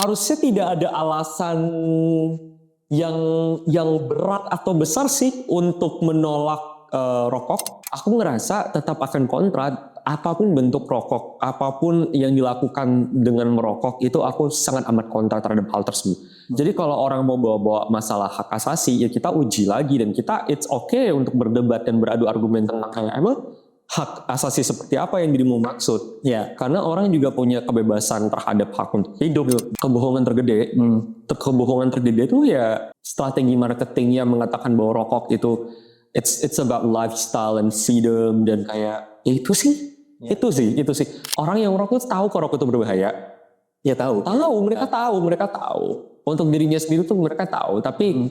harusnya tidak ada alasan yang berat atau besar sih untuk menolak rokok. Aku ngerasa tetap akan kontra apapun bentuk rokok, apapun yang dilakukan dengan merokok itu aku sangat amat kontra terhadap hal tersebut. Jadi kalau orang mau bawa-bawa masalah hak asasi ya kita uji lagi dan kita it's okay untuk berdebat dan beradu argumen tentang kayak emang hak asasi seperti apa yang dirimu maksud. Ya, karena orang juga punya kebebasan terhadap hak untuk hidup. Kebohongan tergede itu ya strategi marketing yang mengatakan bahwa rokok itu it's about lifestyle and freedom dan kayak ya itu sih. Orang yang merokok tahu kalau rokok itu berbahaya. Ya tahu. Mereka tahu. Untuk dirinya sendiri tuh mereka tahu, tapi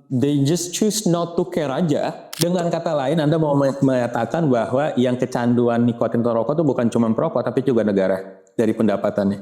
they just choose not to care aja. Dengan kata lain, Anda mau mengatakan bahwa yang kecanduan nikotin atau rokok itu bukan cuma perokok, tapi juga negara dari pendapatannya.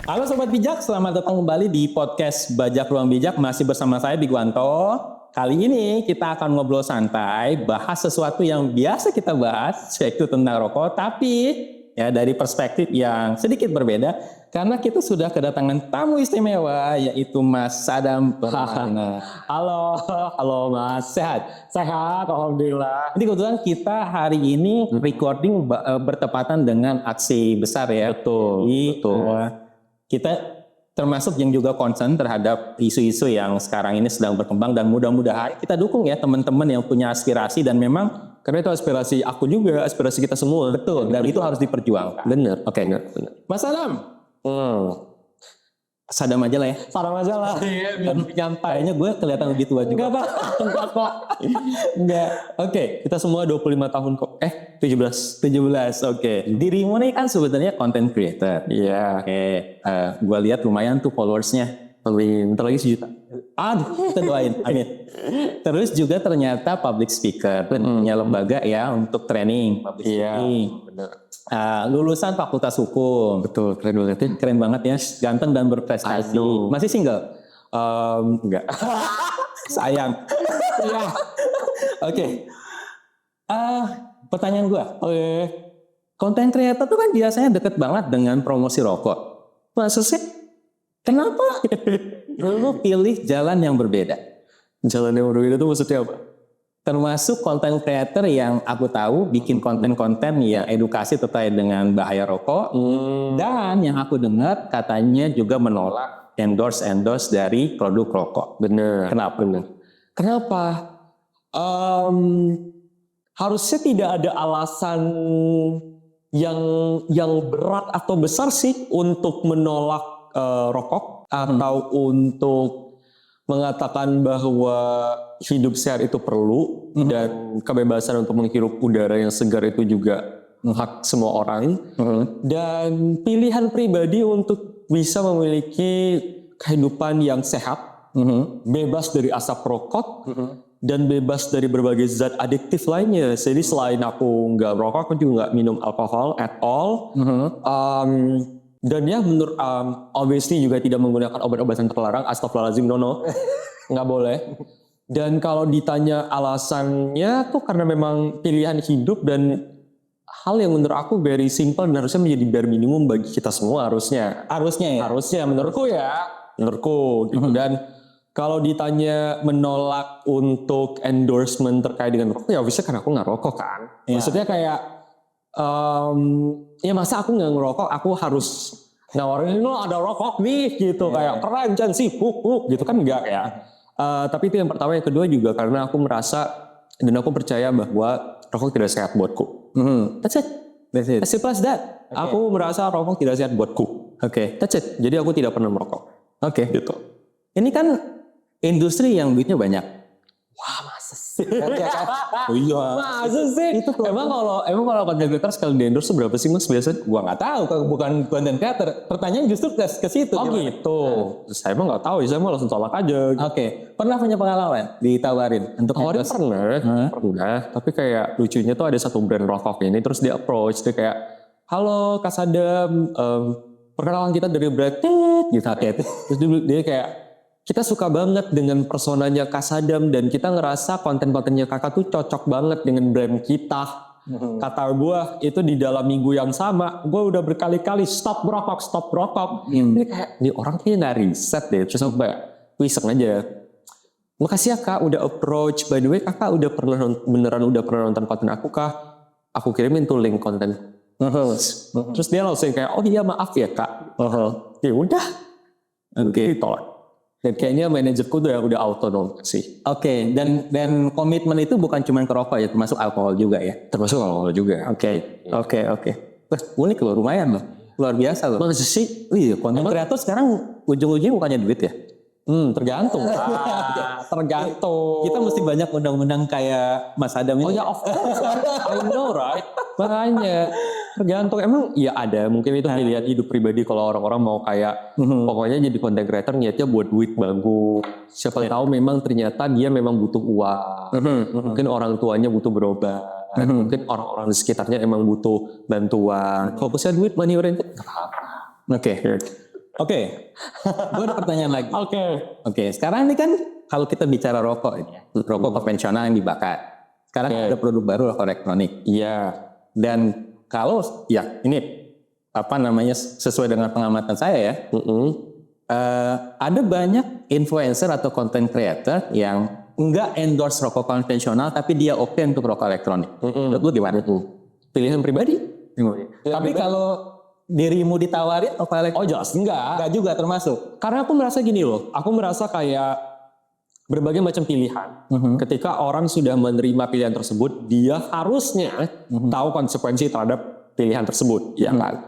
Halo Sobat Bijak, selamat datang kembali di podcast Bajak Ruang Bijak. Masih bersama saya Bigwanto. Kali ini kita akan ngobrol santai, bahas sesuatu yang biasa kita bahas, yaitu tentang rokok, tapi ya dari perspektif yang sedikit berbeda, karena kita sudah kedatangan tamu istimewa, yaitu Mas Sadam Permana. Halo Mas, sehat, alhamdulillah. Jadi kebetulan kita hari ini recording bertepatan dengan aksi besar ya. Betul. Kita termasuk yang juga concern terhadap isu-isu yang sekarang ini sedang berkembang dan mudah-mudahan kita dukung ya teman-teman yang punya aspirasi dan memang karena itu aspirasi aku juga, aspirasi kita semua. Betul, dan itu harus diperjuangkan. Bener. Bener. Mas Sadam. Sadam aja lah ya. Sadam aja lah. Iya, biar nyantai. Kayaknya gue kelihatan lebih tua juga. Enggak kok. Enggak. Oke, kita semua 25 tahun kok. 17. Oke. Dirimu nih kan sebetulnya content creator. Iya. Oke. Gue lihat lumayan tuh followersnya. Bentar lagi 1 juta. Aduh, kita doain. Amin. Terus juga ternyata public speaker. Punya lembaga ya untuk training public speaking. Iya, benar. Lulusan Fakultas Hukum. Betul, keren banget ya. Keren banget ya, ganteng dan berprestasi. Aduh. Masih single? Enggak. Sayang. Iya. Oke. Pertanyaan gue. Oke. Content creator tuh kan biasanya deket banget dengan promosi rokok. Masa sih? Kenapa lu pilih jalan yang berbeda? Jalan yang berbeda itu maksudnya apa? Termasuk content creator yang aku tahu bikin konten-konten yang edukasi terkait dengan bahaya rokok. Dan yang aku dengar katanya juga menolak endorse dari produk rokok. Bener. Kenapa? Harusnya tidak ada alasan yang berat atau besar sih untuk menolak rokok atau untuk mengatakan bahwa hidup sehat itu perlu dan kebebasan untuk menghirup udara yang segar itu juga hak semua orang dan pilihan pribadi untuk bisa memiliki kehidupan yang sehat, bebas dari asap rokok dan bebas dari berbagai zat adiktif lainnya. Jadi selain aku nggak merokok, aku juga nggak minum alkohol at all. Dan ya menurut obviously juga tidak menggunakan obat-obatan terlarang. Astagfirullahaladzim, no. Nggak boleh. Dan kalau ditanya alasannya tuh karena memang pilihan hidup dan hal yang menurut aku very simple dan harusnya menjadi bare minimum bagi kita semua harusnya menurutku gitu. Dan kalau ditanya menolak untuk endorsement terkait dengan rokok ya obviously karena aku nggak rokok kan. Maksudnya kayak ya masa aku nggak ngerokok, aku harus nawarin lo ada rokok nih gitu kayak keren jangan sibuk gitu kan enggak ya. Tapi itu yang pertama, yang kedua juga karena aku merasa dan aku percaya bahwa rokok tidak sehat buatku. That's it. As simple as that. Okay. Aku merasa rokok tidak sehat buatku. That's it. Jadi aku tidak pernah merokok. Gitu. Ini kan industri yang duitnya banyak. Wah, masa sih? Iya. Masa sih? Itu emang kalau content creator sekali di endorse berapa sih Mas biasanya? Gua nggak tahu, bukan content creator. Pertanyaan justru ke situ. Oh gimana? Gitu. Saya emang nggak tahu, saya mau langsung tolak aja. Oke. Pernah punya pengalaman ditawarin untuk endorse? Pernah. Tapi kayak lucunya tuh ada satu brand rokok ini, terus dia approach, dia kayak, halo Kak Sadam, perkenalan kita dari brand gitu. Terus dia kayak, kita suka banget dengan personanya Kak Sadam dan kita ngerasa konten-kontennya kakak tuh cocok banget dengan brand kita. Kata gue itu di dalam minggu yang sama, gue udah berkali-kali stop rokok. Ini kayak, ini orang kayaknya nggak riset deh. Terus aku kayak, iseng aja. Makasih ya Kak udah approach. By the way kakak udah pernah nonton konten aku kah? Aku kirimin tuh link konten. Terus dia langsung kayak, oh iya maaf ya Kak. Ya udah. Oke. Ditolak. Dan kayaknya manajerku udah autonom sih. Oke, dan komitmen itu bukan cuma ke rokok ya, termasuk alkohol juga ya. Termasuk alkohol juga. Oke. Wah, unik loh, lumayan loh. Luar biasa loh. Masa sih? Iya, konten kreator sekarang ujung-ujungnya bukannya duit ya? Tergantung. Tergantung. Kita mesti banyak undang-undang kayak Mas Adam ini. Oh ya, of course. I know right. Makanya tergantung. Emang ya ada. Mungkin itu pilihan hidup pribadi kalau orang-orang mau kayak pokoknya jadi content creator niatnya buat duit bagus. Siapa tahu memang ternyata dia memang butuh uang. Mungkin orang tuanya butuh berobat. Mungkin orang-orang di sekitarnya emang butuh bantuan. Fokusnya duit, money oriented. Oke, gue ada pertanyaan lagi. Oke. Sekarang ini kan kalau kita bicara rokok ini, rokok konvensional yang dibakar. Sekarang ada produk baru rokok elektronik. Iya. Dan kalau ya ini apa namanya sesuai dengan pengamatan saya ya, ada banyak influencer atau content creator yang enggak endorse rokok konvensional, tapi dia oke untuk rokok elektronik. Menurut lu gimana? Pilihan pribadi. Tapi kalau dirimu ditawarin rokok elektronik? Oh jelas enggak juga termasuk. Karena aku merasa gini loh, aku merasa kayak berbagai macam pilihan. Ketika orang sudah menerima pilihan tersebut, dia harusnya tahu konsekuensi terhadap pilihan tersebut, ya kan?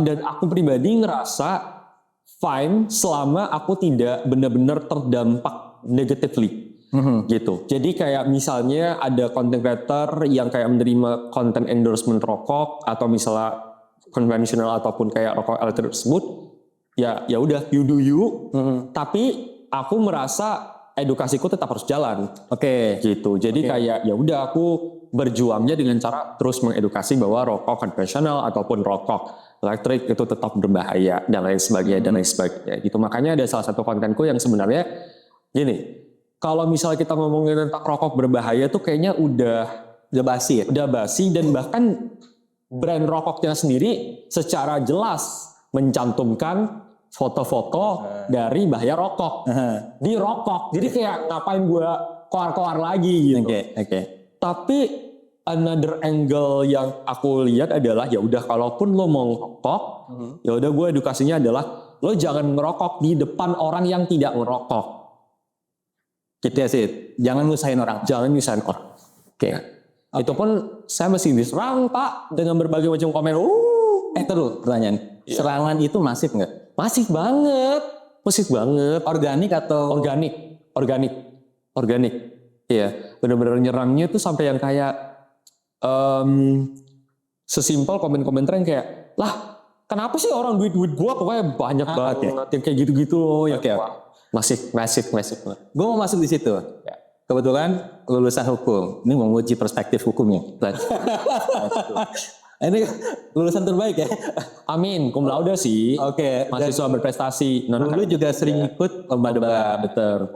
Dan aku pribadi ngerasa fine selama aku tidak benar-benar terdampak negatively. Gitu. Jadi kayak misalnya ada content creator yang kayak menerima konten endorsement rokok atau misalnya konvensional ataupun kayak rokok elektrik tersebut, ya udah you do you. Tapi aku merasa edukasiku tetap harus jalan. Gitu. Jadi kayak ya udah aku berjuangnya dengan cara terus mengedukasi bahwa rokok konvensional ataupun rokok elektrik itu tetap berbahaya dan lain sebagainya Gitu. Makanya ada salah satu kontenku yang sebenarnya gini. Kalau misalnya kita ngomongin tentang rokok berbahaya tuh kayaknya udah basi ya? Udah basi dan bahkan brand rokoknya sendiri secara jelas mencantumkan foto-foto dari bahaya rokok di rokok. Jadi kayak ngapain gue koar-koar lagi gitu. Tapi another angle yang aku lihat adalah ya udah kalaupun lo mau ngerokok, ya udah gue edukasinya adalah lo jangan ngerokok di depan orang yang tidak ngerokok. Gitu ya sih, jangan nyusahin orang. Itu pun saya masih diserang Pak dengan berbagai macam komen. Terus pertanyaan, serangan itu masif nggak? Masif banget. Organik atau? Organik. Iya, benar-benar nyerangnya itu sampai yang kayak sesimpel komen-komentar yang kayak, lah kenapa sih orang duit gua pokoknya banyak banget yang kayak gitu-gitu loh. Masif. Gue mau masuk di situ. Kebetulan lulusan hukum. Ini mau nguji perspektif hukumnya. Ini lulusan terbaik ya. Amin, cum laude sih. Mahasiswa berprestasi. Dulu juga sering ikut lomba-lomba. Betul.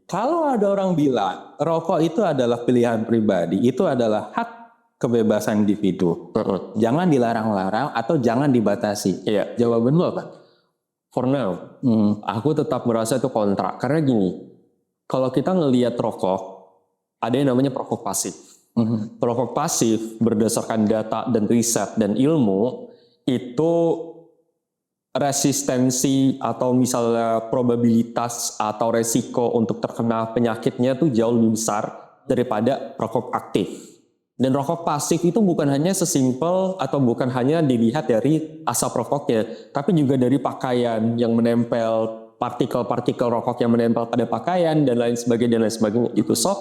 Kalau ada orang bilang rokok itu adalah pilihan pribadi, itu adalah hak kebebasan individu. Jangan dilarang-larang atau jangan dibatasi. Jawaban lo apa? For now, aku tetap merasa itu kontra. Karena gini, kalau kita ngelihat rokok, ada yang namanya perokok pasif. Perokok pasif berdasarkan data dan riset dan ilmu, itu resistensi atau misalnya probabilitas atau resiko untuk terkena penyakitnya tuh jauh lebih besar daripada rokok aktif. Dan rokok pasif itu bukan hanya sesimpel atau bukan hanya dilihat dari asap rokoknya, tapi juga dari pakaian yang menempel, partikel-partikel rokok yang menempel pada pakaian dan lain sebagainya gitu. So,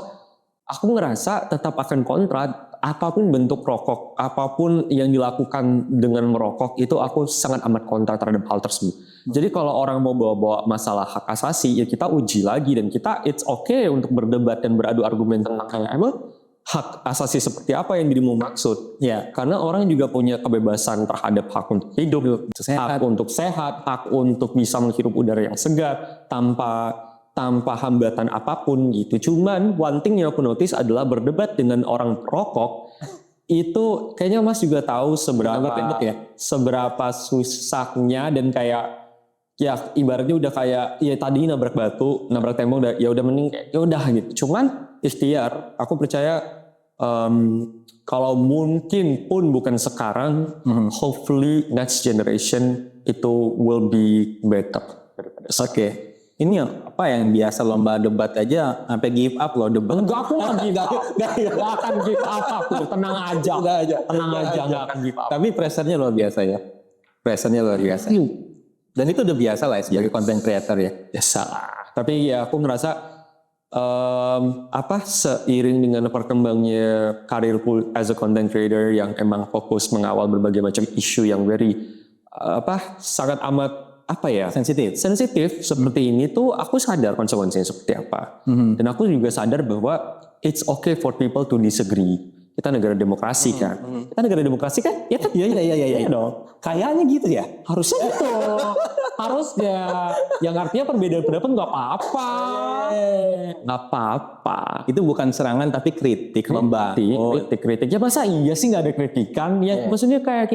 aku ngerasa tetap akan kontra apapun bentuk rokok, apapun yang dilakukan dengan merokok itu aku sangat amat kontra terhadap hal tersebut. Jadi kalau orang mau bawa-bawa masalah hak asasi, ya kita uji lagi dan kita it's okay untuk berdebat dan beradu argumen tentang kayak emang hak asasi seperti apa yang dirimu maksud. Ya. Karena orang juga punya kebebasan terhadap hak untuk hidup, hak untuk sehat, hak untuk bisa menghirup udara yang segar tanpa hambatan apapun gitu. Cuman one thing yang aku notice adalah berdebat dengan orang perokok itu kayaknya Mas juga tahu seberapa susahnya, dan kayak ya ibaratnya udah kayak ya tadi nabrak batu, nabrak tembok, ya udah mending ya udah gitu. Cuman ikhtiar, aku percaya kalau mungkin pun bukan sekarang, hopefully next generation itu will be better. Oke. Ini apa yang biasa lomba debat aja sampai give up loh debat. Enggak, aku nggak akan give up aku. Tenang aja, nggak akan give up. Tapi pressure-nya luar biasa ya. Pressure-nya luar biasa. Dan itu udah biasa lah ya sebagai content creator ya. Biasa. Tapi ya aku ngerasa seiring dengan berkembangnya karirku as a content creator yang emang fokus mengawal berbagai macam isu yang very sangat amat sensitif seperti ini tuh, aku sadar konsekuensinya seperti apa. Dan aku juga sadar bahwa it's okay for people to disagree. Kita negara demokrasi kan. Kita negara demokrasi kan? Ya kan? Iya dong. Kayaknya gitu ya. Harusnya gitu. Harusnya. Yang artinya perbedaan pendapat nggak apa-apa. Nggak apa-apa. Itu bukan serangan tapi kritik lomba. Kritik. Ya masa iya sih nggak ada kritikan? Ya maksudnya kayak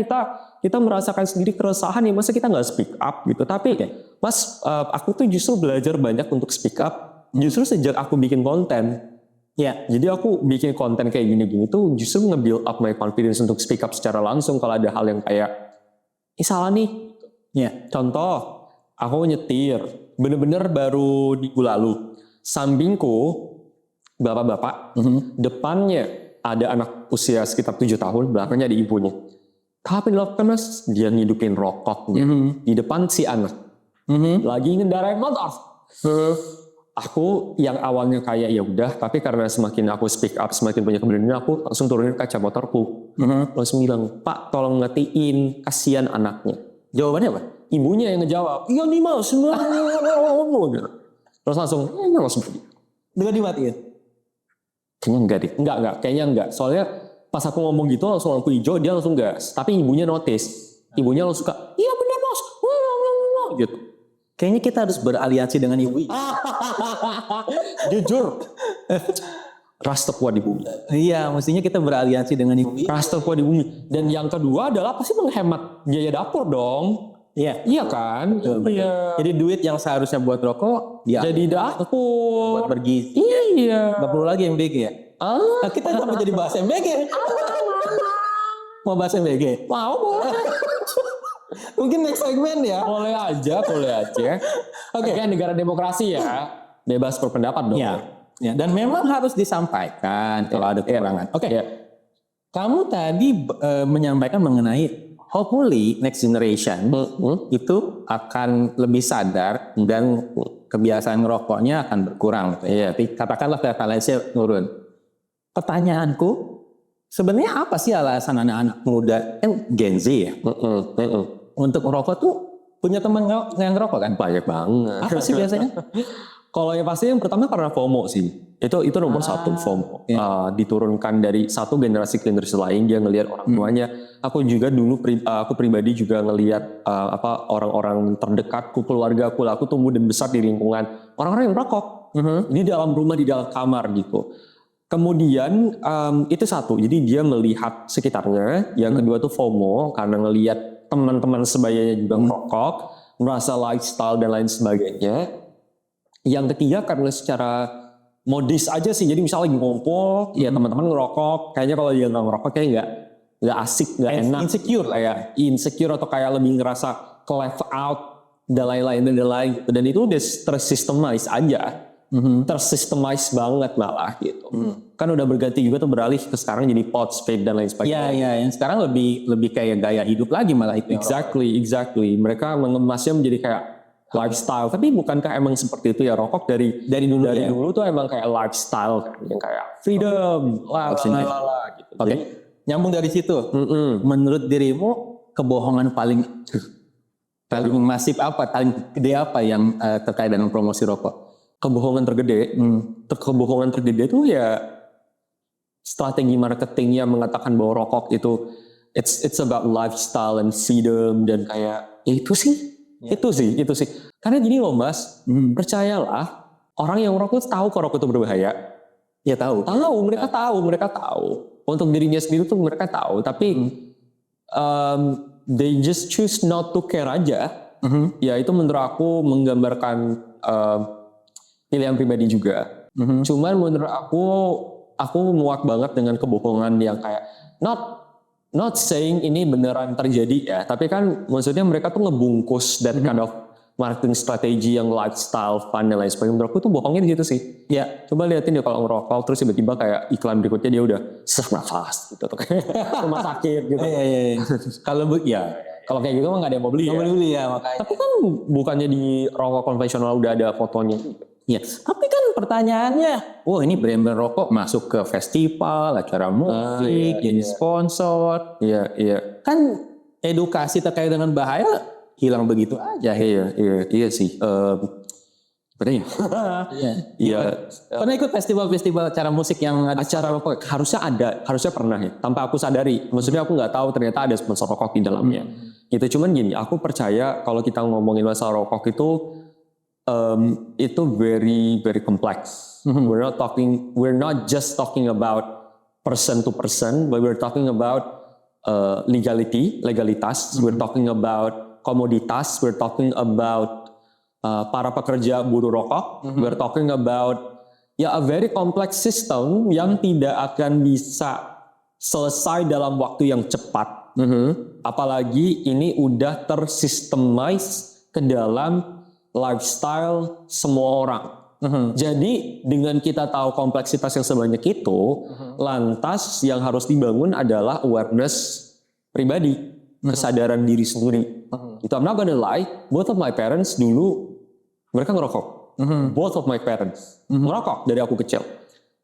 kita merasakan sendiri keresahan, ya masa kita nggak speak up gitu. Tapi Mas, aku tuh justru belajar banyak untuk speak up. Justru sejak aku bikin konten. Ya. Jadi aku bikin konten kayak gini-gini tuh justru nge-build up my confidence untuk speak up secara langsung kalau ada hal yang kayak salah nih. Ya. Contoh, aku nyetir, bener-bener baru minggu lalu. Sampingku, bapak-bapak, depannya ada anak usia sekitar 7 tahun, belakangnya ada ibunya. Tapi dilakukan Mas, dia ngidupin rokoknya di depan si anak. Lagi ngendarain motor. Aku yang awalnya kayak ya udah, tapi karena semakin aku speak up, semakin punya keberanian, aku langsung turunin kaca motorku. Langsung bilang, Pak tolong ngetiin, kasihan anaknya. Jawabannya apa? Ibunya yang ngejawab, iya nih Mas. Terus langsung pergi. Dengan dimatiin? Kayaknya enggak deh. Enggak. Kayaknya enggak. Soalnya pas aku ngomong gitu langsung lampu hijau, dia langsung gas. Tapi ibunya notice. Ibunya langsung suka, iya benar Mas. Gitu. Kayaknya kita harus beraliansi dengan ibu. Jujur. Ras terkuat di bumi. Iya, mestinya kita beraliansi dengan ibu. Ras terkuat di bumi. Dan yang kedua adalah pasti menghemat biaya dapur dong. Iya. Iya kan? Iya. Jadi duit yang seharusnya buat rokok, jadi dapur. Buat bergizi. Iya. Gak perlu lagi MBG ya? Nah, kita sampai jadi bahas MBG. Mau bahas MBG? Mau, boleh. Mungkin next segmen ya. Boleh aja. Oke, kan negara demokrasi ya. Bebas berpendapat dong. Ya, dan memang harus disampaikan kalau ada kekurangan. Oke. Kamu tadi menyampaikan mengenai hopefully next generation itu akan lebih sadar dan kebiasaan ngerokoknya akan berkurang. Tapi katakanlah prevalensinya turun. Pertanyaanku, sebenarnya apa sih alasan anak-anak muda Gen Z ya? Untuk ngerokok tuh punya teman yang ngerokok kan? Banyak banget. Apa sih biasanya? Kalau yang pasti yang pertama karena FOMO sih. Itu nomor satu, FOMO. Diturunkan dari satu generasi ke generasi lain, dia ngelihat orang tuanya. Aku juga dulu aku pribadi juga ngelihat orang-orang terdekatku, keluargaku, aku tumbuh dan besar di lingkungan orang-orang yang merokok. Di dalam rumah, di dalam kamar gitu. Kemudian itu satu, jadi dia melihat sekitarnya. Yang kedua tuh FOMO karena ngelihat teman-teman sebayanya juga merokok, merasa lifestyle dan lain sebagainya. Yang ketiga karena secara modis aja sih, jadi misalnya lagi ngumpul, ya teman-teman ngerokok, kayaknya kalau dia nggak ngerokok kayak nggak asik, nggak enak, insecure lah ya, insecure atau kayak lebih ngerasa left out dan lain-lain. Dan itu udah tersistemize aja. Tersistemize banget malah gitu. Kan udah berganti juga tuh, beralih ke sekarang jadi pouch, vape dan lain sebagainya. Iya, yang sekarang lebih kayak gaya hidup lagi malah itu. Exactly. Mereka mengemasnya menjadi kayak lifestyle. Tapi bukankah emang seperti itu ya, rokok dari dulu tuh emang kayak lifestyle kan, yang kayak freedom, gitu. Oke. Nyambung dari situ. Menurut dirimu kebohongan paling masif apa, paling gede apa yang terkait dengan promosi rokok? Kebohongan tergede, kebohongan tergede tuh ya strategi marketingnya mengatakan bahwa rokok itu it's about lifestyle and freedom dan kayak ya itu sih. Karena gini loh Mas, percayalah orang yang merokok tahu kalau rokok itu berbahaya. Ya tahu. Mereka tahu. Untuk dirinya sendiri tuh mereka tahu, tapi they just choose not to care aja. Ya itu menurut aku menggambarkan pilihan pribadi juga. Cuman menurut aku muak banget dengan kebohongan yang kayak not saying ini beneran terjadi ya, tapi kan maksudnya mereka tuh ngebungkus that kind of marketing strategi yang lifestyle, fun dan lain sebagainya. Menurut aku tuh bohongnya di situ sih. Ya, coba liatin dia kalau ngerokok terus tiba-tiba kayak iklan berikutnya dia udah sesak nafas gitu tuh kayak rumah sakit gitu. Iya. Kalau kayak gitu mah nggak ada yang mau beli. Makanya. Tapi kan bukannya di rokok konvensional udah ada fotonya. Iya, tapi kan pertanyaannya, ini brand-brand rokok masuk ke festival, acara musik, jadi sponsor. Iya. Kan edukasi terkait dengan bahaya hilang begitu aja. Iya sih. Bener ya? Iya. Pernah ikut festival-festival acara musik yang ada Acara rokok harusnya pernah ya. Tanpa aku sadari. Maksudnya aku nggak tahu ternyata ada sponsor rokok di dalamnya. Gitu. Cuman gini, aku percaya kalau kita ngomongin masalah rokok itu very very complex. We're not just talking about person to person, but we're talking about legalitas. We're talking about komoditas. We're talking about para pekerja buruh rokok. We're talking about a very complex system yang tidak akan bisa selesai dalam waktu yang cepat. Apalagi ini udah tersistemize ke dalam lifestyle semua orang. Jadi dengan kita tahu kompleksitas yang sebanyak itu, lantas yang harus dibangun adalah awareness pribadi, kesadaran diri sendiri. Itu I'm not gonna lie, both of my parents dulu mereka ngerokok. Both of my parents ngerokok dari aku kecil.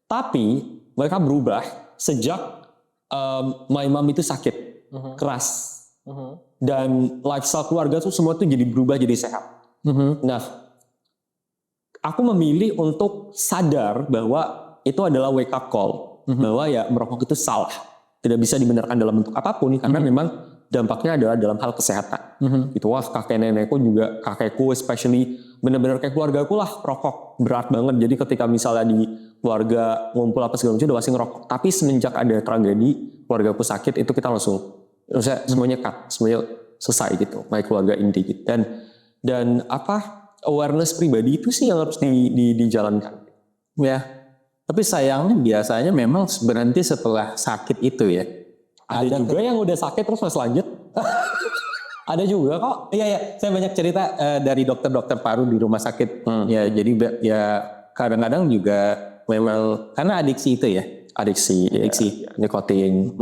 Tapi mereka berubah sejak my mom itu sakit keras. Dan lifestyle keluarga tuh semua tuh jadi berubah jadi sehat. Nah, aku memilih untuk sadar bahwa itu adalah wake up call, bahwa ya merokok itu salah, tidak bisa dibenarkan dalam bentuk apapun karena memang dampaknya adalah dalam hal kesehatan. Gitu. Wah, kakek nenekku juga, kakekku especially benar-benar kayak keluargaku lah rokok berat banget. Jadi ketika misalnya di keluarga ngumpul apa segala macam udah pasti ngerokok. Tapi semenjak ada tragedi keluargaku sakit itu kita langsung semuanya cut, semuanya selesai gitu. My keluarga inti gitu. Dan awareness pribadi itu sih yang harus dijalankan. Ya. Tapi sayangnya biasanya memang berhenti setelah sakit itu ya. Ada juga yang udah sakit terus masih lanjut. Ada juga kok. Iya. Saya banyak cerita dari dokter-dokter paru di rumah sakit. Ya, jadi kadang-kadang juga memang karena adiksi itu ya. Adiksi. Nikotin.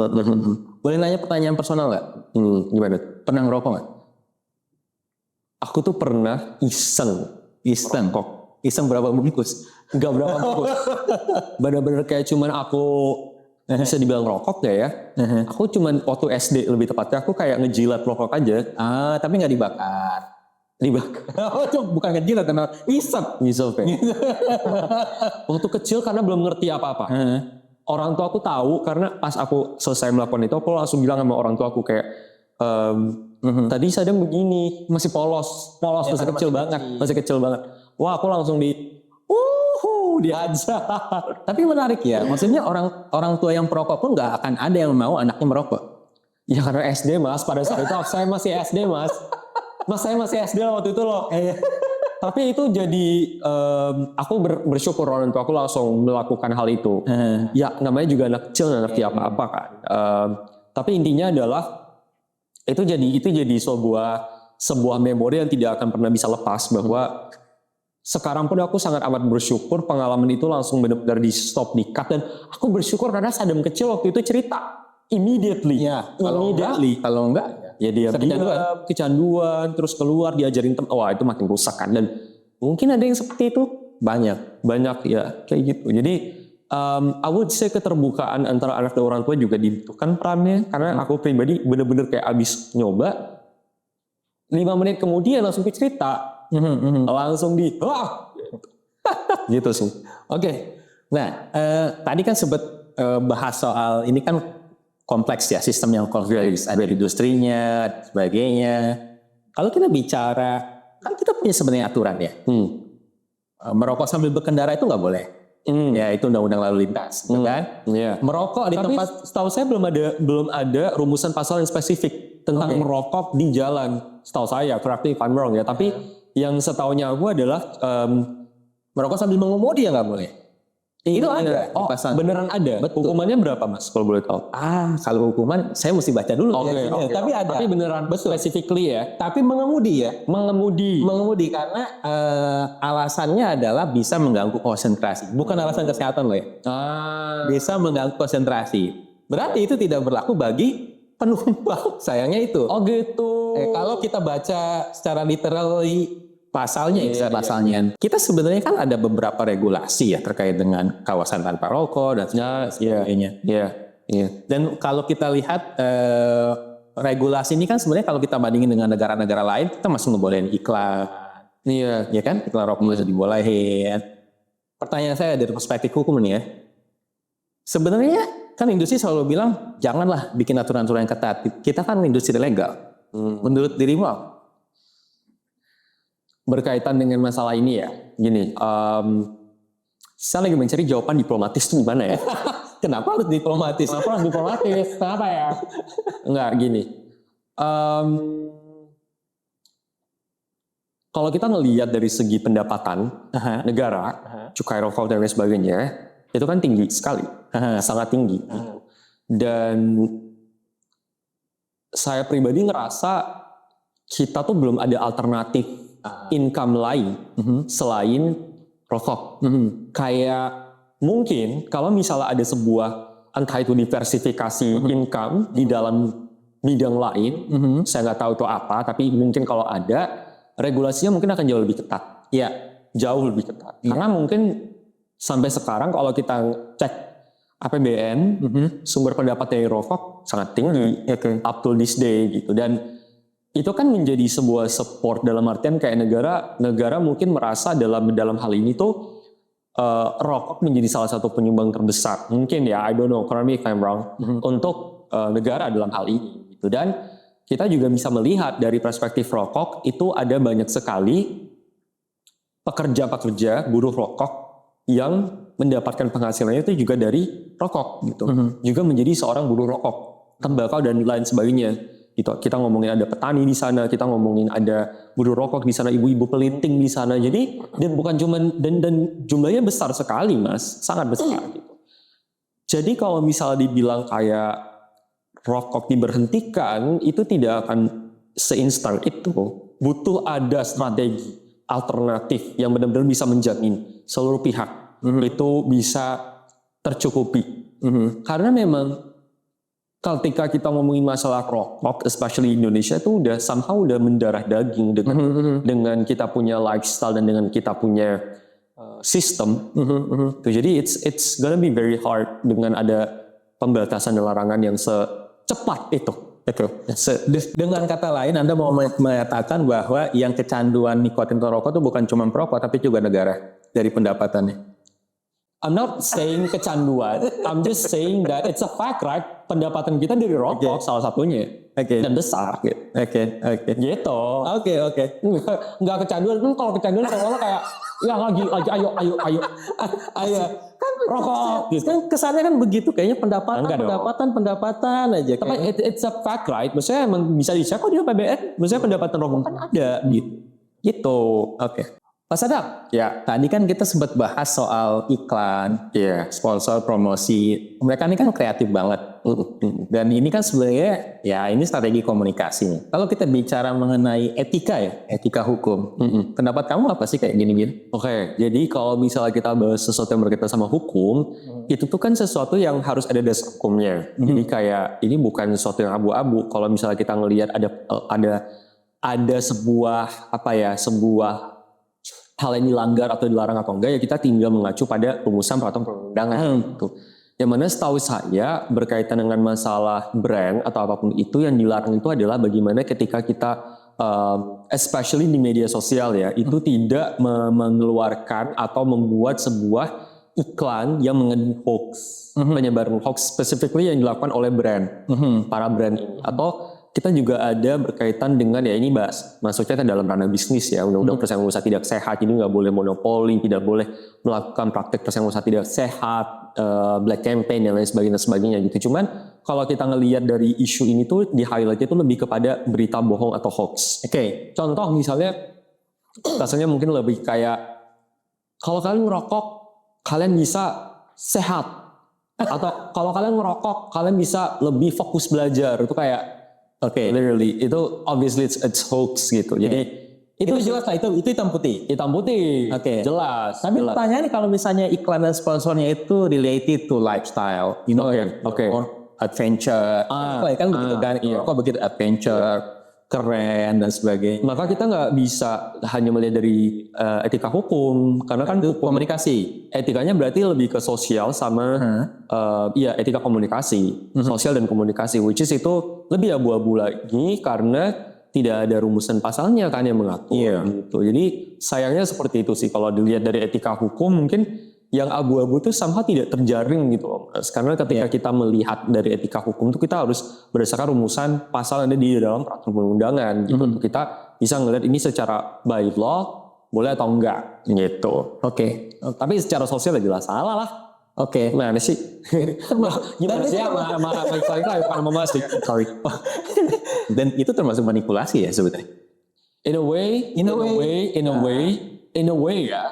Boleh nanya pertanyaan personal nggak? Gimana? Pernah ngerokok nggak? Aku tuh pernah iseng kok. Iseng berapa bungkus? Enggak berapa bungkus. Bener-bener kayak cuman aku bisa dibilang rokok gak ya? Aku cuman waktu SD lebih tepatnya aku kayak ngejilat rokok aja. Tapi nggak dibakar. Bukan ngejilat, ngisep ya. Waktu kecil karena belum ngerti apa-apa. Orang tua aku tahu karena pas aku selesai melakukan itu aku langsung bilang sama orang tua aku kayak tadi sadam begini, masih polos ya, masih kecil banget. Wah, aku langsung diajar. Tapi menarik ya, maksudnya orang tua yang perokok pun nggak akan ada yang mau anaknya merokok. Ya karena SD Mas, pada saat itu saya masih SD Mas. Saya masih SD waktu itu loh. Tapi itu jadi aku bersyukur orang tua aku langsung melakukan hal itu. Ya namanya juga anak kecil nggak ngerti apa-apa kan. Tapi intinya adalah itu jadi sebuah memori yang tidak akan pernah bisa lepas bahwa sekarang pun aku sangat amat bersyukur pengalaman itu langsung benar-benar di stop, di cut, dan aku bersyukur karena Sadam kecil waktu itu cerita immediately. Kalau enggak ya dia kecanduan terus keluar diajarin wah itu makin rusak kan. Dan mungkin ada yang seperti itu banyak ya kayak gitu. Jadi I would say keterbukaan antara anak dan orang tua juga dibutuhkan perannya, karena aku pribadi bener-bener kayak abis nyoba 5 menit kemudian langsung cerita, langsung gitu sih. Oke. Nah, tadi kan sempat bahas soal ini kan kompleks ya, sistem yang kompleks, ada industrinya, sebagainya. Kalau kita bicara, kan kita punya sebenarnya aturan ya. Merokok sambil berkendara itu nggak boleh. Ya itu undang-undang lalu lintas, kan? Iya. Merokok di Tapi tempat, setahu saya belum ada rumusan pasal yang spesifik tentang merokok di jalan. Setahu saya, correct me if I'm wrong ya. Tapi yang setahunya aku adalah merokok sambil mengemudi ya nggak boleh. Itu ada. Oh, di pasal. beneran ada. Betul. Hukumannya berapa, Mas? Kalau boleh tahu? Kalau hukuman saya mesti baca dulu. Oke. Tapi ada. Tapi beneran specifically ya. Tapi mengemudi ya. Mengemudi Karena alasannya adalah bisa mengganggu konsentrasi. Bukan alasan kesehatan loh ya. Bisa mengganggu konsentrasi. Berarti itu tidak berlaku bagi penumpang. Sayangnya itu. Oh gitu. Kalau kita baca secara literally pasalnya, pasalnya. Kita sebenarnya kan ada beberapa regulasi ya terkait dengan kawasan tanpa rokok dan sebagainya. Iya. Dan kalau kita lihat regulasi ini kan sebenarnya kalau kita bandingin dengan negara-negara lain, kita masih ngebolehin iklan. Iya. Ya kan? Iklan rokok masih dibolehin. Pertanyaan saya dari perspektif hukum nih ya. Sebenarnya kan industri selalu bilang, janganlah bikin aturan-aturan yang ketat. Kita kan industri legal. Menurut dirimu apa? Berkaitan dengan masalah ini ya, gini, saya lagi mencari jawaban diplomatis itu gimana ya? Kenapa harus diplomatis? Kenapa ya? Enggak, gini. Kalau kita ngelihat dari segi pendapatan negara, cukai rokok dan lain sebagainya, itu kan tinggi sekali, sangat tinggi. Dan saya pribadi ngerasa kita tuh belum ada alternatif income lain selain rokok. Kayak mungkin kalau misalnya ada sebuah entah itu diversifikasi income di dalam bidang lain, saya nggak tahu itu apa, tapi mungkin kalau ada regulasinya mungkin akan jauh lebih ketat. Ya, jauh lebih ketat. Karena mungkin sampai sekarang kalau kita cek APBN, sumber pendapat dari rokok sangat tinggi up to this day gitu. Dan itu kan menjadi sebuah support dalam artian kayak negara mungkin merasa dalam hal ini tuh rokok menjadi salah satu penyumbang terbesar mungkin ya, I don't know, correct me if I'm wrong, untuk negara dalam hal ini gitu. Dan kita juga bisa melihat dari perspektif rokok itu ada banyak sekali pekerja-pekerja buruh rokok yang mendapatkan penghasilannya itu juga dari rokok gitu, juga menjadi seorang buruh rokok, tembakau dan lain sebagainya. Gitu. Kita ngomongin ada petani di sana, kita ngomongin ada buruh rokok di sana, ibu-ibu pelinting di sana. Jadi dan bukan cuma dan jumlahnya besar sekali, Mas, sangat besar gitu. Jadi kalau misalnya dibilang kayak rokok diberhentikan, itu tidak akan seinstan itu. Butuh ada strategi alternatif yang benar-benar bisa menjamin seluruh pihak itu bisa tercukupi. Karena memang ketika kita ngomongin masalah rokok, especially Indonesia itu udah mendarah daging dengan kita punya lifestyle dan dengan kita punya sistem. Jadi it's gonna be very hard dengan ada pembatasan dan larangan yang secepat itu. Dengan kata lain, Anda mau mengatakan bahwa yang kecanduan nikotin atau rokok itu bukan cuma perokok, tapi juga negara dari pendapatannya. I'm not saying kecanduan, I'm just saying that it's a fact, right? Pendapatan kita dari rokok salah satunya, dan besar gitu. Gitu. Nggak kecanduan, kalau kecanduan seolah kayak ya lagi ayo kan rokok. Gitu. Kan kesannya kan begitu, kayaknya pendapatan aja. Tapi it's a fact, right? Maksudnya emang bisa dicek kok di APBN. Maksudnya pendapatan rokok kan ada gitu. Mas Adam, ya tadi kan kita sempat bahas soal iklan, sponsor, promosi. Mereka ini kan kreatif banget. Dan ini kan sebenarnya ya ini strategi komunikasi. Kalau kita bicara mengenai etika hukum, pendapat kamu apa sih kayak gini-gini? Oke, jadi kalau misalnya kita bahas sesuatu yang berkaitan sama hukum, itu tuh kan sesuatu yang harus ada dasar hukumnya. Jadi kayak ini bukan sesuatu yang abu-abu. Kalau misalnya kita ngelihat ada sebuah sebuah hal yang dilanggar atau dilarang atau enggak, ya kita tinggal mengacu pada rumusan peraturan perundang-undangan gitu. Yang mana setahu saya berkaitan dengan masalah brand atau apapun itu yang dilarang itu adalah bagaimana ketika kita especially di media sosial ya, itu tidak mengeluarkan atau membuat sebuah iklan yang mengandung hoax, penyebaran hoax specifically yang dilakukan oleh brand, para brand ini. Atau kita juga ada berkaitan dengan ya ini masuknya dalam ranah bisnis ya, undang-undang persaingan usaha tidak sehat, jadi nggak boleh monopoli, tidak boleh melakukan praktek persaingan usaha tidak sehat, black campaign dan lain sebagainya gitu. Cuman kalau kita ngelihat dari isu ini tuh di highlight itu lebih kepada berita bohong atau hoax. Oke. Contoh misalnya rasanya mungkin lebih kayak kalau kalian ngerokok kalian bisa sehat, atau kalau kalian ngerokok kalian bisa lebih fokus belajar. Itu kayak literally itu obviously it's hoax gitu. Jadi itu jelas lah, itu hitam putih. Hitam putih. Jelas. Tapi jelas. pertanyaannya kalau misalnya iklan dan sponsornya itu related to lifestyle, or adventure, kan begitu kan? Kok begitu adventure, keren dan sebagainya. Maka kita nggak bisa hanya melihat dari etika hukum, karena kan itu komunikasi. Etikanya berarti lebih ke sosial sama etika komunikasi, sosial dan komunikasi, which is itu lebih abu-abu lagi karena tidak ada rumusan pasalnya kan yang mengatur. Gitu. Jadi sayangnya seperti itu sih kalau dilihat dari etika hukum mungkin yang abu-abu itu somehow tidak terjaring gitu loh Mas. Karena ketika kita melihat dari etika hukum itu kita harus berdasarkan rumusan pasal yang ada di dalam peraturan perundangan gitu. Kita bisa ngelihat ini secara by law boleh atau enggak gitu. Tapi secara sosial jelas salah lah. Mana sih? Gimana sih sama Mas? Sorry. Dan itu termasuk manipulasi ya sebetulnya. In a way ya.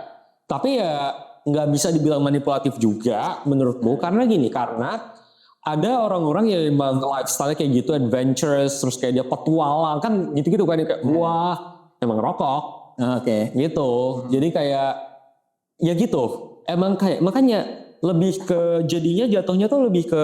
Tapi ya nggak bisa dibilang manipulatif juga menurutku karena ada orang-orang yang memang lifestyle kayak gitu adventurous terus kayak dia petualang kan gitu-gitu kan kayak wah emang rokok gitu. Jadi kayak ya gitu emang kayak makanya lebih ke jadinya jatuhnya tuh lebih ke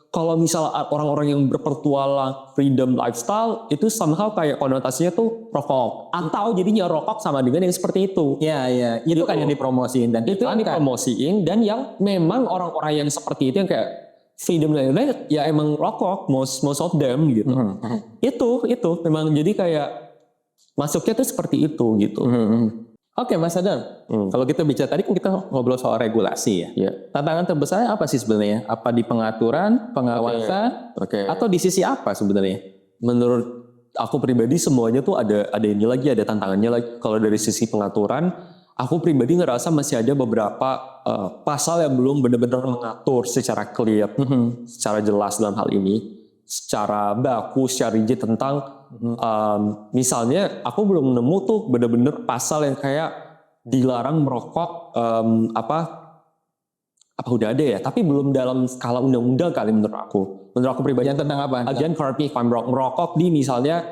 kalau misal orang-orang yang berpetualang freedom lifestyle itu somehow kayak konotasinya tuh rokok atau jadinya rokok sama dengan yang seperti itu. Iya, itu kan yang dipromosiin dan itu yang dipromosiin dan yang memang orang-orang yang seperti itu yang kayak freedom dan lain-lain ya emang rokok most of them gitu. Itu memang jadi kayak masuknya tuh seperti itu gitu. Oke Mas Adam, kalau kita bicara tadi kan kita ngobrol soal regulasi ya. Tantangan terbesarnya apa sih sebenarnya? Apa di pengaturan, pengawasan, atau di sisi apa sebenarnya? Menurut aku pribadi semuanya tuh ada ini lagi, ada tantangannya lagi. Kalau dari sisi pengaturan, aku pribadi ngerasa masih ada beberapa pasal yang belum benar-benar mengatur secara clear, secara jelas dalam hal ini, secara baku, secara rigid tentang misalnya aku belum nemu tuh bener-bener pasal yang kayak dilarang merokok apa udah ada ya tapi belum dalam skala undang-undang kali menurut aku pribadi. Yang tentang apa? Again correct me if I'm wrong, merokok di misalnya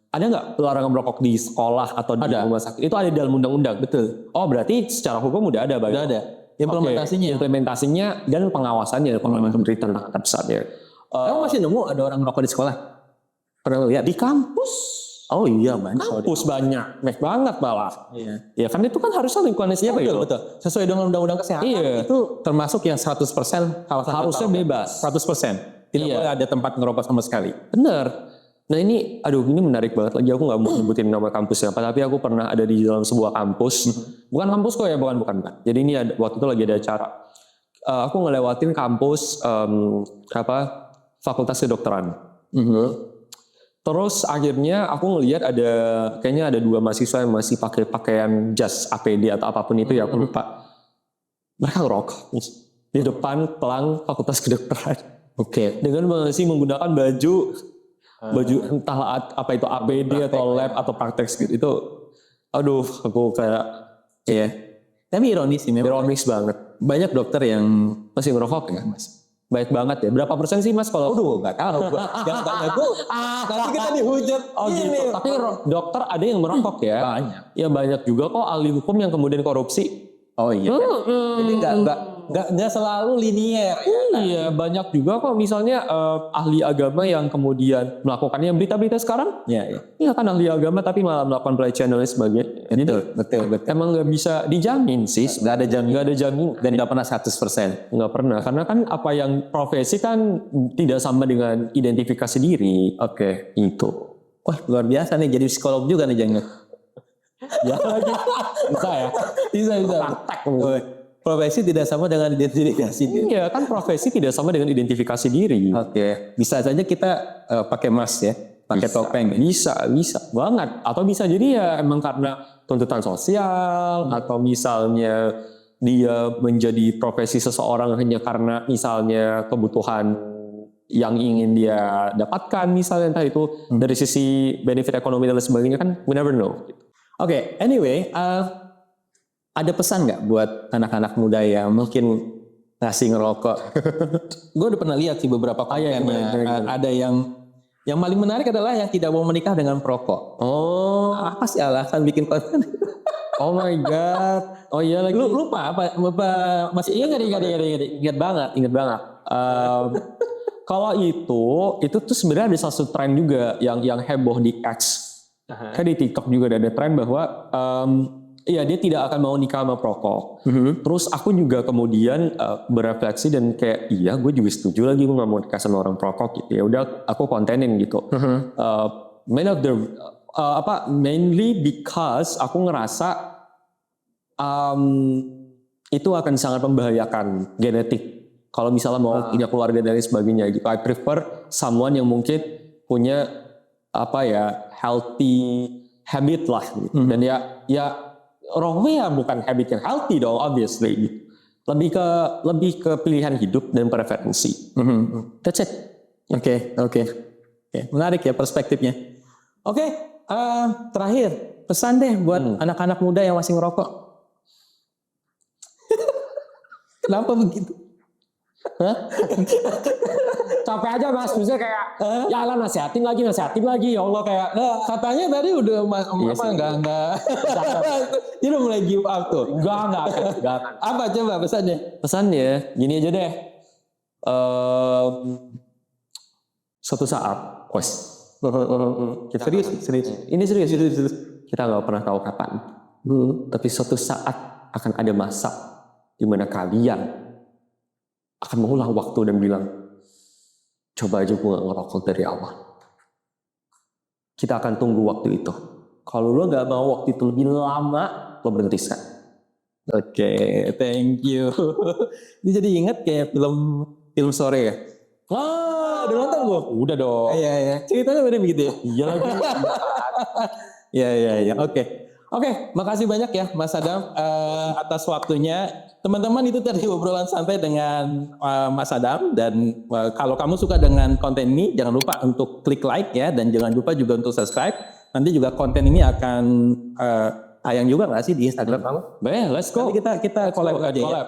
ada nggak larangan merokok di sekolah atau di rumah sakit itu ada dalam undang-undang? Betul. Oh berarti secara hukum udah ada. Udah ada implementasinya dan pengawasannya pemerintah tentang besarnya. Kamu masih nemu ada orang merokok di sekolah? Pernah lihat? Di kampus. Oh iya banyak. Kampus banyak banget malah. Iya. Ya kan itu kan harusnya lingkungan sekolah. Betul. Sesuai dengan undang-undang kesehatan itu termasuk yang 100% harusnya bebas. 100%. Tidak boleh ada tempat ngerokok sama sekali. Benar. Nah ini menarik banget lagi. Aku nggak mau sebutin nama kampusnya apa, tapi aku pernah ada di dalam sebuah kampus. Bukan kampus kok ya, bukan. Jadi ini waktu itu lagi ada acara. Aku ngelewatin kampus Fakultas Kedokteran. Terus akhirnya aku ngelihat kayaknya ada 2 mahasiswa yang masih pakai pakaian jas APD atau apapun itu ya aku lupa. Mereka ngerokok di depan pelang Fakultas Kedokteran. Dengan masih menggunakan baju entahlah apa itu APD atau lab atau praktek gitu. Itu aduh aku kayak Tapi ironis sih memang. Ironis banget. Banyak dokter yang masih ngerokok ya Mas. Baik banget ya. Berapa persen sih Mas kalau? Nggak tahu. Nanti kita dihujat. Gitu. Tapi dokter ada yang merokok ya. Banyak. Ya banyak juga kok ahli hukum yang kemudian korupsi. Oh iya. Jadi nggak selalu linier. Iya banyak juga kok misalnya ahli agama yang kemudian melakukannya berita-berita sekarang. Iya kan ahli agama tapi malah melakukan pelecehan dan lain sebagainya. Betul. Emang nggak bisa dijamin sih. Nggak ada jamin. Dan nggak pernah 100%. Nggak pernah karena kan apa yang profesi kan tidak sama dengan identifikasi diri. Itu. Wah luar biasa nih jadi psikolog juga nih jangan. Ya lagi bisa ya. Bisa. Praktek. Profesi tidak sama dengan identifikasi diri. Iya kan profesi tidak sama dengan identifikasi diri. Oke, bisa saja kita pakai mask ya, pakai topeng. Bisa banget. Atau bisa jadi ya emang karena tuntutan sosial atau misalnya dia menjadi profesi seseorang hanya karena misalnya kebutuhan yang ingin dia dapatkan misalnya entah itu dari sisi benefit ekonomi dan lain sebagainya kan we never know. Oke, anyway, ada pesan nggak buat anak-anak muda yang mungkin ngasih ngerokok? Gue udah pernah lihat sih beberapa kontennya. Ada yang paling menarik adalah yang tidak mau menikah dengan perokok. Oh, Apa sih alasan bikin konten? oh my god. Oh iya lagi. Lu lupa apa masih Ingat banget. Kalau itu tuh sebenarnya ada satu tren juga yang heboh di X. Kan di TikTok juga ada tren bahwa iya dia tidak akan mau nikah sama perokok. Terus aku juga kemudian berefleksi dan kayak iya gue juga setuju lagi gue nggak mau nikah sama orang perokok gitu. Ya udah aku kontenin gitu. Mainly because aku ngerasa itu akan sangat membahayakan genetik. Kalau misalnya mau punya keluarga dan lain sebagainya gitu. I prefer someone yang mungkin punya healthy habit lah gitu. Dan ya rokoknya bukan habit yang healthy dong, obviously. Lebih ke pilihan hidup dan preferensi. That's it. Oke. Menarik ya perspektifnya. Oke, terakhir pesan deh buat anak-anak muda yang masih ngerokok. Kenapa begitu? Capek aja mas, misalnya kayak ya Allah nasihatin lagi ya Allah kayak Katanya tadi udah enggak. Dia udah mulai give up tuh. enggak. Apa coba pesannya? Pesannya gini aja deh. Suatu saat, Serius. Ini serius. Kita nggak pernah tahu kapan. Tapi suatu saat akan ada masa di mana kalian akan mengulang waktu dan bilang, coba aja gue gak ngerokok dari awal. Kita akan tunggu waktu itu. Kalau lo gak mau waktu itu lebih lama, lo berhenti sekarang. Oke, thank you. Ini jadi ingat kayak film sore ya? Udah nonton gue? Udah dong. Iya. Ceritanya bener begitu ya? Iya lagi. Iya. Oke, makasih banyak ya Mas Adam atas waktunya. Teman-teman itu tadi obrolan santai dengan Mas Adam dan kalau kamu suka dengan konten ini jangan lupa untuk klik like ya dan jangan lupa juga untuk subscribe. Nanti juga konten ini akan tayang juga nggak sih di Instagram kamu? Let's go. Nanti kita collab aja ya.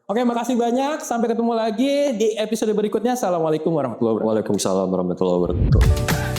Oke, makasih banyak. Sampai ketemu lagi di episode berikutnya. Assalamualaikum warahmatullahi wabarakatuh. Waalaikumsalam warahmatullahi wabarakatuh.